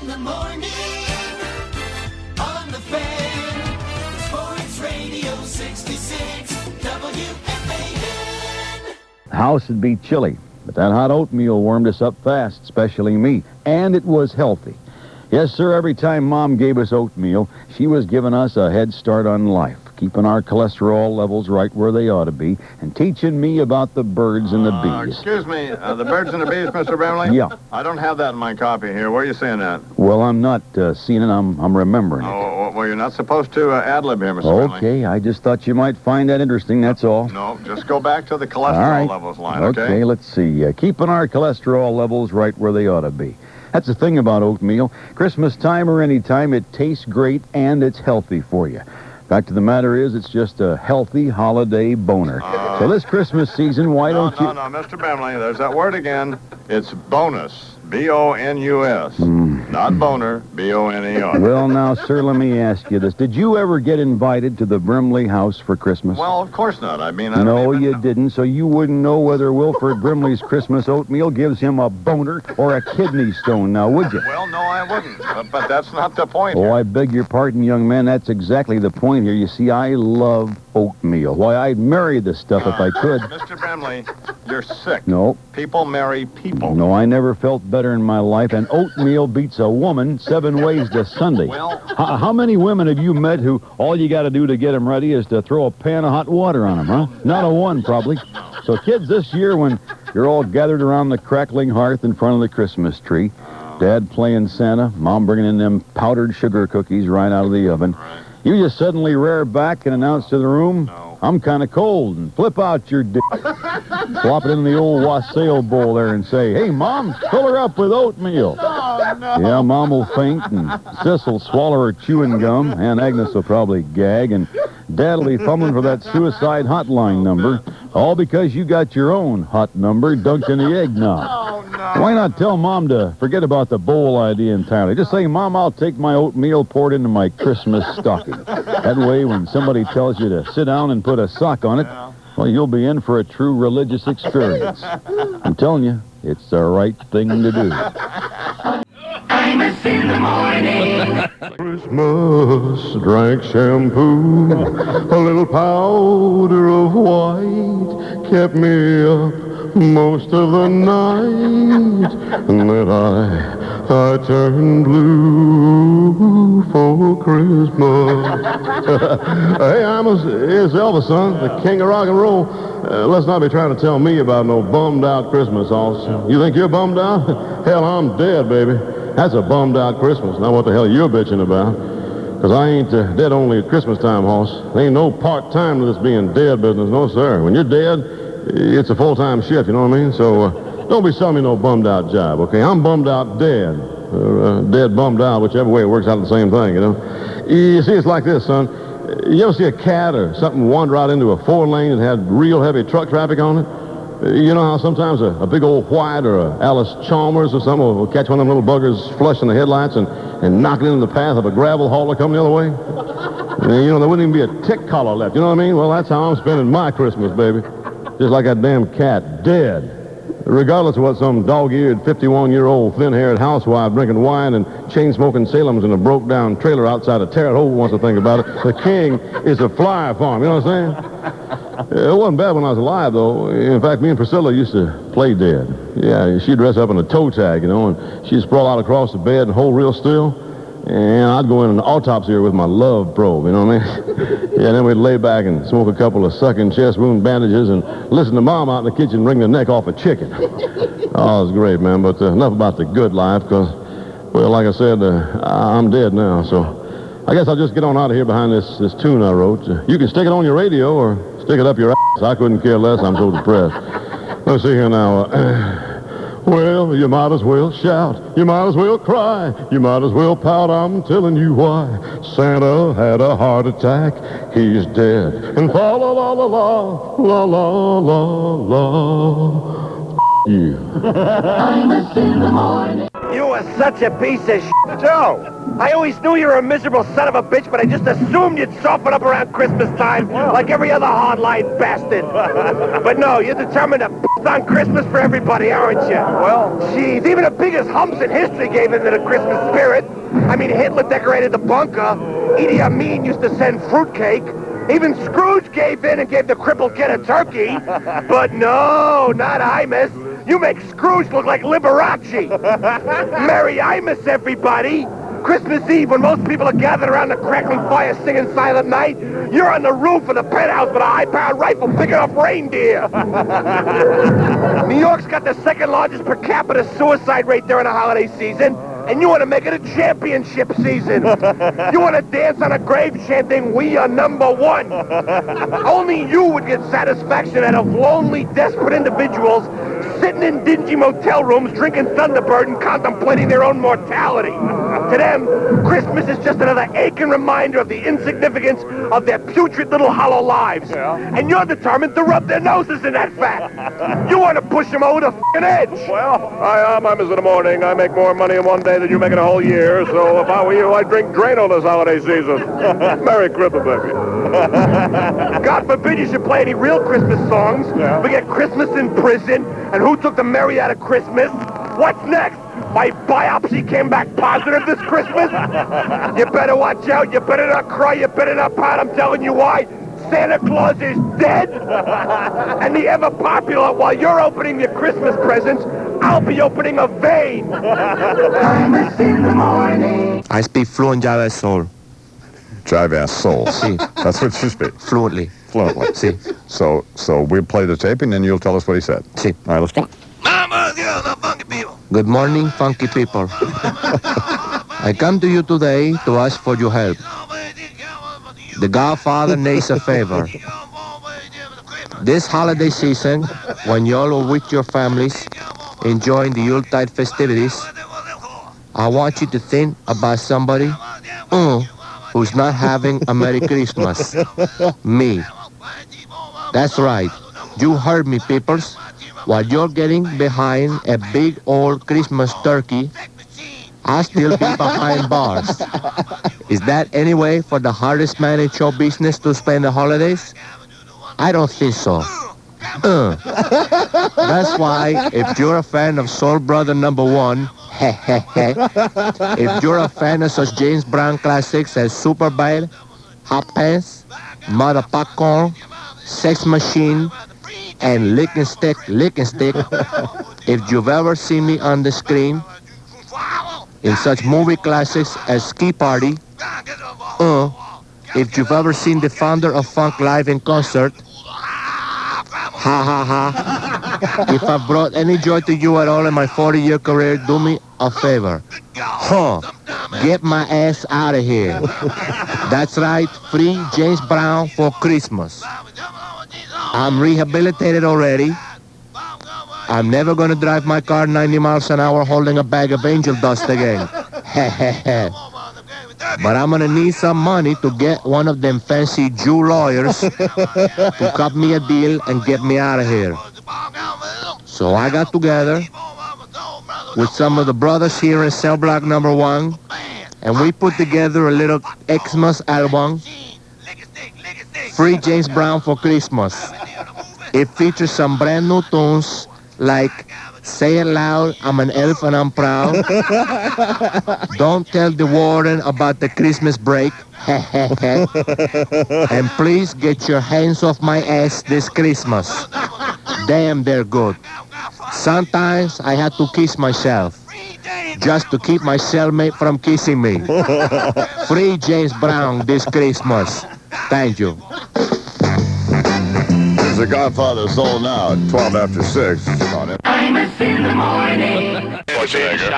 in the morning on the Fan. Sports Radio 66 WFAN. The house would be chilly, but that hot oatmeal warmed us up fast, especially me, and it was healthy. Yes, sir, every time Mom gave us oatmeal, she was giving us a head start on life, keeping our cholesterol levels right where they ought to be, and teaching me about the birds and the bees. Excuse me, the birds and the bees, Mr. Brimley? Yeah. I don't have that in my copy here. Where are you seeing that? Well, I'm not seeing it, I'm remembering it. Oh, well, you're not supposed to ad-lib here, Mr. Brimley. Okay, I just thought you might find that interesting, that's all. No, just go back to the cholesterol levels line, okay? Okay, let's see. Keeping our cholesterol levels right where they ought to be. That's the thing about oatmeal. Christmas time or any time, it tastes great and it's healthy for you. Fact of the matter is, it's just a healthy holiday boner. So this Christmas season, why don't you... No, Mr. Brimley, there's that word again. It's bonus. B-O-N-U-S. Not boner, B-O-N-E-R. Well, now, sir, let me ask you this. Did you ever get invited to the Brimley house for Christmas? Well, of course not. I mean, No, you didn't, so you wouldn't know whether Wilfred Brimley's Christmas oatmeal gives him a boner or a kidney stone, now, would you? Well, no, I wouldn't. But that's not the point Oh, here. I beg your pardon, young man. That's exactly the point here. You see, I love oatmeal. Why, I'd marry this stuff if I could. Mr. Brimley, you're sick. No. People marry people. No, I never felt better in my life, and oatmeal beats a woman 7 ways to Sunday. Well... How many women have you met who all you got to do to get them ready is to throw a pan of hot water on them, huh? Not a one, probably. So, kids, this year when you're all gathered around the crackling hearth in front of the Christmas tree, Dad playing Santa, Mom bringing in them powdered sugar cookies right out of the oven, you just suddenly rear back and announce to the room, I'm kind of cold, and flip out your dick. Flop it in the old wassail bowl there and say, hey, Mom, fill her up with oatmeal. Oh, no. Yeah, Mom will faint, and Sis will swallow her chewing gum, and Agnes will probably gag, and Dad will be fumbling for that suicide hotline number, all because you got your own hot number dunked in the eggnog. Oh, no. Why not tell Mom to forget about the bowl idea entirely? Just say, Mom, I'll take my oatmeal poured into my Christmas stocking. That way, when somebody tells you to sit down and put a sock on it, well, you'll be in for a true religious experience. I'm telling you, it's the right thing to do. Imus in the morning. Christmas, drank shampoo, a little powder of white, kept me up most of the night, and then I turned blue for Christmas. Hey, it's Elvis, son, the king of rock and roll. Let's not be trying to tell me about no bummed-out Christmas, also. You think you're bummed out? Hell, I'm dead, baby. That's a bummed-out Christmas. Now, what the hell you're bitching about? Because I ain't dead only at Christmas time, hoss. There ain't no part-time to this being dead business, no, sir. When you're dead, it's a full-time shift, you know what I mean? So, don't be selling me no bummed-out job, okay? I'm bummed out dead. Dead bummed out, whichever way it works out the same thing, you know? You see, it's like this, son. You ever see a cat or something wander out into a 4-lane and had real heavy truck traffic on it? You know how sometimes a big old white or a Alice Chalmers or something will catch one of them little buggers flush in the headlights and knock it into the path of a gravel hauler coming the other way? You know, there wouldn't even be a tick collar left, you know what I mean? Well, that's how I'm spending my Christmas, baby. Just like that damn cat, dead. Regardless of what some dog-eared 51-year-old thin-haired housewife drinking wine and chain-smoking Salems in a broke-down trailer outside of Terre Haute wants to think about it. The king is a fly farm, you know what I'm saying? It wasn't bad when I was alive, though. In fact, me and Priscilla used to play dead. Yeah, she'd dress up in a toe tag, you know, and she'd sprawl out across the bed and hold real still. And I'd go in an autopsy her with my love probe, you know what I mean? Yeah, then we'd lay back and smoke a couple of sucking chest wound bandages and listen to Mom out in the kitchen wring the neck off a chicken. Oh, it was great, man, but enough about the good life, because, well, like I said, I'm dead now, so I guess I'll just get on out of here behind this tune I wrote. You can stick it on your radio or stick it up your ass. I couldn't care less. I'm so depressed. Let's see here now. Well, you might as well shout. You might as well cry. You might as well pout. I'm telling you why. Santa had a heart attack. He's dead. And fa la la la la la la la la. You. Imus in the morning. You are such a piece of shit. Joe! I always knew you were a miserable son of a bitch, but I just assumed you'd soften up around Christmas time like every other hardline bastard. But no, you're determined to on Christmas for everybody, aren't you? Well... Jeez, even the biggest humps in history gave in to the Christmas spirit. I mean, Hitler decorated the bunker. Edie Amin used to send fruitcake. Even Scrooge gave in and gave the crippled kid a turkey. But no, not Imus. You make Scrooge look like Liberace. Merry Imus, everybody. Christmas Eve, when most people are gathered around the crackling fire singing Silent Night, you're on the roof of the penthouse with a high-powered rifle picking off reindeer. New York's got the second largest per capita suicide rate during the holiday season, and you want to make it a championship season. You want to dance on a grave chanting, "We are number one." Only you would get satisfaction out of lonely, desperate individuals sitting in dingy motel rooms, drinking Thunderbird and contemplating their own mortality. To them, Christmas is just another aching reminder of the insignificance of their putrid little hollow lives. And you're determined to rub their noses in that fact. You want to push them over the f***ing edge. Well, I'm Imus in the morning. I make more money in one day than you make in a whole year, so if I were you, I'd drink Drano this holiday season. Merry Christmas, baby. God forbid you should play any real Christmas songs. We get Christmas in prison, and who took the Merry out of Christmas? What's next? My biopsy came back positive this Christmas? You better watch out. You better not cry. You better not pout. I'm telling you why. Santa Claus is dead. And the ever-popular, while you're opening your Christmas presents, I'll be opening a vein. Imus in the morning. I speak fluent Java soul. Jive-ass soul. Si. That's what you speak. Fluently. Fluently. Si. So we'll play the tape, and then you'll tell us what he said. Si. All right, let's go. Good morning, funky people. I come to you today to ask for your help. The Godfather needs a favor. This holiday season, when y'all are with your families, enjoying the Yuletide festivities, I want you to think about somebody who's not having a Merry Christmas. Me. That's right. You heard me, peoples. While you're getting behind a big old Christmas turkey, I'll still be behind bars. Is that any way for the hardest man in show business to spend the holidays? I don't think so. That's why, if you're a fan of Soul Brother number 1, if you're a fan of such James Brown classics as Super Bad, Hot Pants, Mother Popcorn, Sex Machine, and Lick and Stick, if you've ever seen me on the screen in such movie classics as Ski Party, if you've ever seen the founder of funk live in concert, if I've brought any joy to you at all in my 40-year career, do me a favor. Get my ass out of here. That's right, free James Brown for Christmas. I'm rehabilitated already. I'm never going to drive my car 90 miles an hour holding a bag of angel dust again. But I'm going to need some money to get one of them fancy Jew lawyers to cut me a deal and get me out of here. So I got together with some of the brothers here in Cell Block number 1, and we put together a little Xmas album, Free James Brown for Christmas. It features some brand new tunes like Say It Loud, I'm an Elf and I'm Proud. Don't Tell the Warden About the Christmas Break. And please get your hands off my ass this Christmas. Damn, they're good. Sometimes I had to kiss myself just to keep my cellmate from kissing me. Free James Brown this Christmas. Thank you. It's the Godfather Soul now at 12 after 6 on it. Imus in the morning. Schwarzenegger.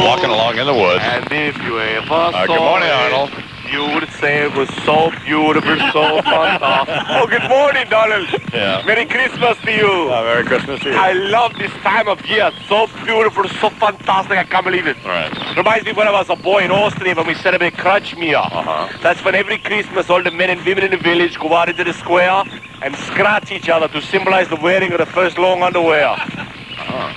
Walking along in the woods. And if you ever saw Good morning, Arnold. you would say it was so beautiful, so fantastic. Oh, good morning, Donald. Yeah. Merry Christmas to you. Merry Christmas to you. I love this time of year. So beautiful, so fantastic. I can't believe it. All right. Reminds me when I was a boy in Austria when we celebrate Krachmia. That's when every Christmas all the men and women in the village go out into the square and scratch each other to symbolize the wearing of the first long underwear.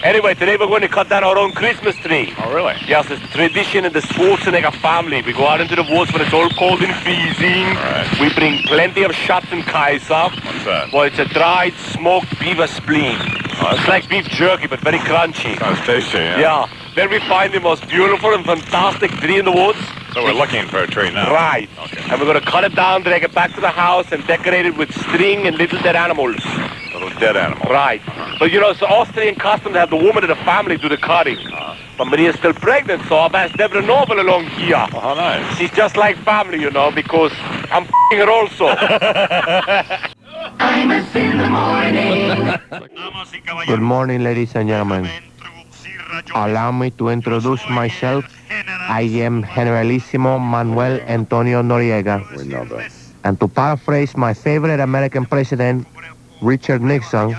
Anyway, today we're going to cut down our own Christmas tree. Oh, really? Yes, it's a tradition in the Schwarzenegger family. We go out into the woods when it's all cold and freezing. right. We bring plenty of Schattenkaiser. What's that? Well, it's a dried, smoked beaver spleen. Oh, It's like beef jerky, but very crunchy. Sounds tasty, yeah. Yeah. Then we find the most beautiful and fantastic tree in the woods. So we're looking for a tree now. Right. Okay. And we're going to cut it down, drag it back to the house, and decorate it with string and little dead animals. Little dead animal. Right. But you know, it's Austrian custom to have the woman of the family do the cutting. But Maria's still pregnant, so I've asked Deborah Noble along here. Oh, how nice. She's just like family, you know, because I'm f***ing her also. Imus in the morning. Good morning, ladies and gentlemen. Allow me to introduce myself. I am Generalissimo Manuel Antonio Noriega. We know that. And to paraphrase my favorite American president, Richard Nixon,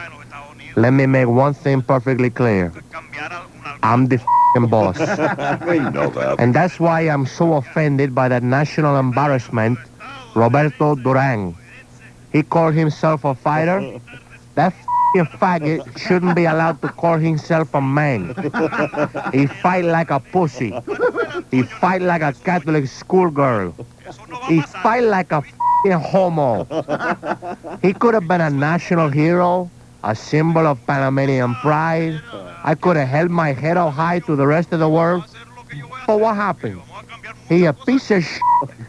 let me make one thing perfectly clear. I'm the f***ing boss. We know that. And that's why I'm so offended by that national embarrassment, Roberto Duran. He called himself a fighter. That f***ing faggot shouldn't be allowed to call himself a man. He fight like a pussy. He fight like a Catholic schoolgirl. He fight like a f***ing homo. He could have been a national hero, a symbol of Panamanian pride. I could have held my head up high to the rest of the world. But what happened? He a piece of shit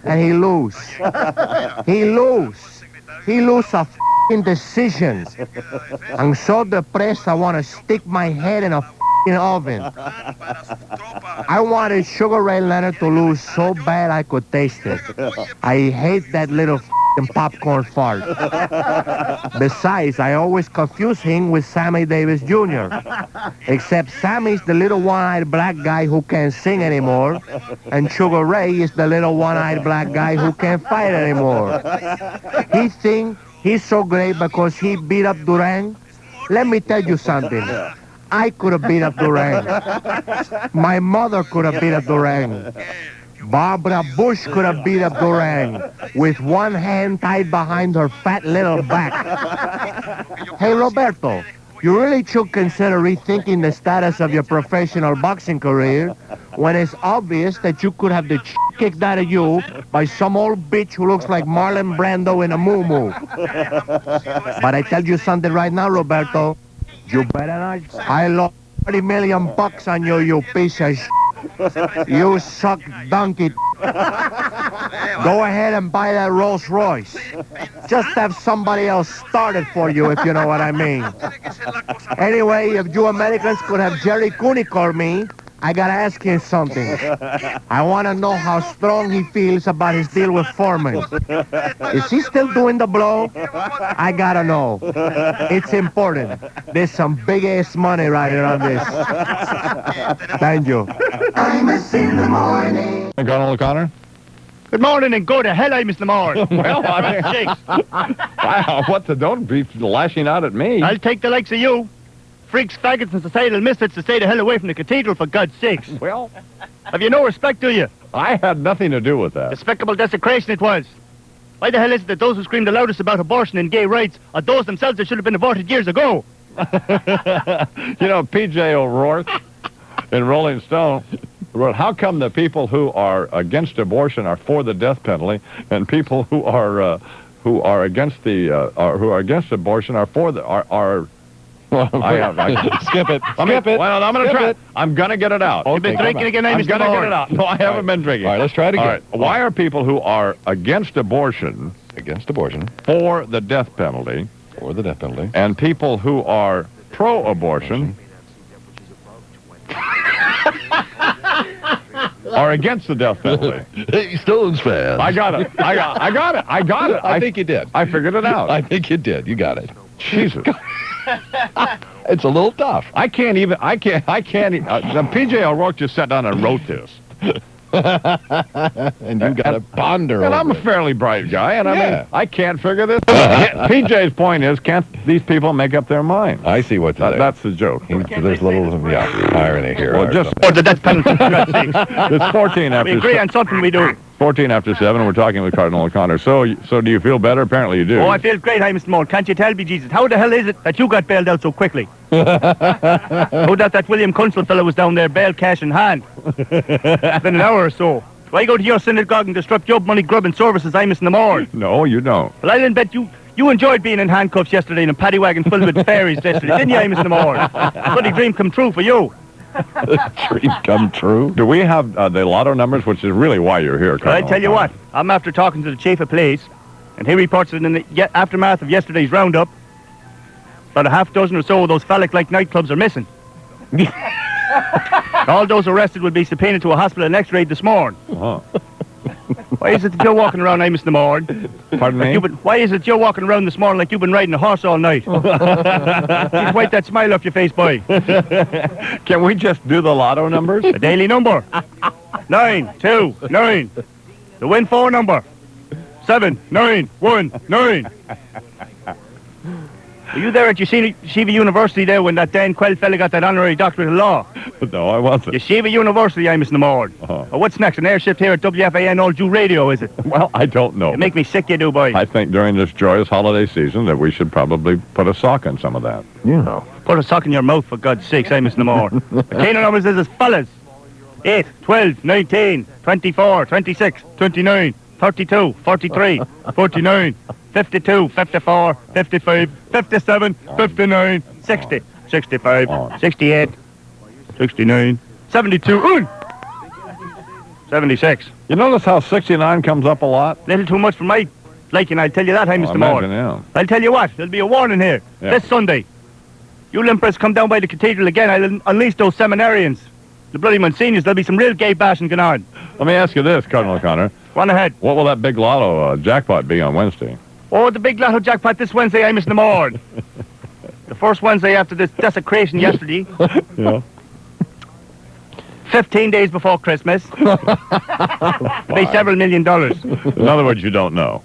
and he lose. He lose. He lose a f***ing decision. I'm so depressed I want to stick my head in a f***ing oven. I wanted Sugar Ray Leonard to lose so bad I could taste it. I hate that little f***ing popcorn fart. Besides, I always confuse him with Sammy Davis Jr. Except Sammy's the little one-eyed black guy who can't sing anymore, and Sugar Ray is the little one-eyed black guy who can't fight anymore. He thinks he's so great because he beat up Duran. Let me tell you something. I could have beat up Duran. My mother could have beat up Duran. Barbara Bush could have beat up Duran with one hand tied behind her fat little back. Hey, Roberto, you really should consider rethinking the status of your professional boxing career when it's obvious that you could have the kicked out of you by some old bitch who looks like Marlon Brando in a moo-moo. But I tell you something right now, Roberto. You better not. I lost $30 million on you, you piece of shit. You suck donkey. Go ahead and buy that Rolls Royce. Just have somebody else start it for you, if you know what I mean. Anyway, if you Americans could have Jerry Cooney call me, I gotta ask him something. I want to know how strong he feels about his deal with Foreman. Is he still doing the blow? I gotta know. It's important. There's some big-ass money riding on this. Thank you. Imus in the morning. Cardinal O'Connor? Good morning and go to hell, Mr. Moore. Well, wow, what the don't be lashing out at me. I'll take the likes of you. Freaks, faggots, and societal misfits to stay the hell away from the cathedral, for God's sakes. Well, Have you no respect, do you? I had nothing to do with that. Despicable desecration it was. Why the hell is it that those who scream the loudest about abortion and gay rights are those themselves that should have been aborted years ago? You know, P.J. O'Rourke in Rolling Stone wrote, how come the people who are against abortion are for the death penalty, and people who are against abortion are for the Skip it. Skip it. Well, I'm going to try it. I'm going to get it out. You've been drinking again, I'm Mr. going to Moore. get it out. No, I haven't been drinking. All right, let's try it again. All right. Why are people who are against abortion Against abortion. for the death penalty, Or the death penalty. and people who are pro-abortion are against the death penalty? Hey, Stones fans. I got it. I got it. I think you did. I figured it out. I think you did. You got it. Jesus. It's a little tough. I can't even. P.J. O'Rourke just sat down and wrote this. And you got to ponder And I'm a over it. fairly bright guy, and I Yeah. mean, I can't figure this out. PJ's point is, can't these people make up their mind? I see what you're saying. That's the joke. There's little, irony here. Well, or just something. Or the death penalty, for God's sakes. it's 14 after. We agree on something, we do. 14 after 7, and we're talking with Cardinal O'Connor. So do you feel better? Apparently you do. Oh, I feel great, hi, Mr. Moore. Can't you tell me, Jesus? How the hell is it that you got bailed out so quickly? How that William Consul fellow was down there, bail cash in hand. Within an hour or so. Do I go to your synagogue and disrupt your money grubbing services, hi, Mr. Moore? No, you don't. Well, I'll bet you enjoyed being in handcuffs yesterday in a paddy wagon filled with fairies yesterday, didn't you, hi, Mr. Moore? Bloody dream come true for you. Dream come true. Do we have the lotto numbers, which is really why you're here, Cardinal? I'll tell you what, I'm after talking to the chief of police, and he reports that in the aftermath of yesterday's roundup, about a half dozen or so of those phallic-like nightclubs are missing. All those arrested will be subpoenaed to a hospital and x-rayed this morning. Uh-huh. Why is it that you're walking around, hey, Mr. Moore? Pardon me? Why is it you're walking around this morning like you've been riding a horse all night? Please wipe that smile off your face, boy. Can we just do the lotto numbers? The daily number. 929. The win 4 number. 7919. Were you there at Yeshiva University there when that Dan Quell fella got that honorary doctorate of law? No, I wasn't. Yeshiva University, I'm Mr. Moore. Uh-huh. Oh, what's next? An airship here at WFAN All Jew Radio, is it? Well, I don't know. You make me sick, you do, boy. I think during this joyous holiday season that we should probably put a sock in some of that. You know. Put a sock in your mouth, for God's sakes, I'm Mr. Moore. The Cana numbers is as follows. 8, 12, 19, 24, 26, 29, 32, 43, 49, 52, 54, 55, 57, 59, 60, 65, 68, 69, 72, 76. You notice how 69 comes up a lot? Little too much for my liking, I'll tell you that, hey, Mr. Moore. Yeah. I'll tell you what, there'll be a warning here. Yeah. This Sunday, you limpers come down by the cathedral again, I'll unleash those seminarians. The bloody Monsignors, there'll be some real gay bashing going on. Let me ask you this, Cardinal O'Connor. Go on ahead. What will that big lotto jackpot be on Wednesday? Oh, the big lotto jackpot this Wednesday, I'm Mr. Moore. The first Wednesday after this desecration yesterday. Yeah. 15 days before Christmas. Pay several $1 million. In other words, you don't know.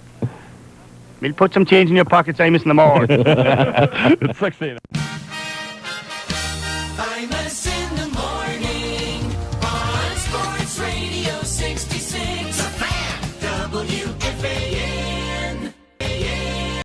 We'll put some change in your pockets, I'm Mr. Moore. It's 16. Imus in the morning on Sports Radio 66. The Fan, WFAN.